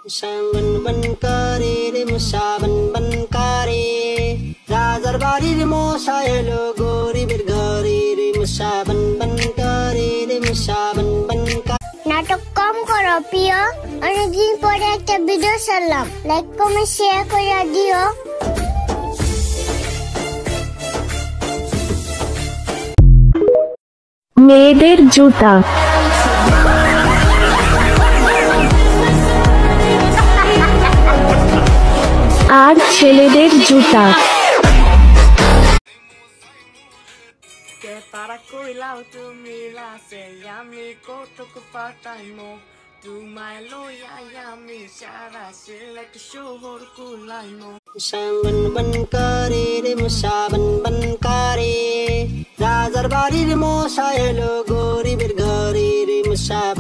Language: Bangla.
সাবন বন করে রে মুসাবন বন করে রাজার বাড়ির মশা এলো গরিবের ঘরে রে মুসাবন বন করে রে মুসাবন বন নাটক কম করো প্রিয়, অনেকদিন পরে একটা ভিডিও ছাড়লাম, লাইক কমেন্ট শেয়ার করে দিও। মেয়েদের জুতা আর ছেলেদের জুতা। Para kuilau tu mila se yami koto ku patai mo tu mai lo ya yami shara sile ku shohor kulai mo সাবন বন করে রে মুসাবন বন করে রাজার বাড়ির মশা এলো গরিবের ঘরে রে মুসাবন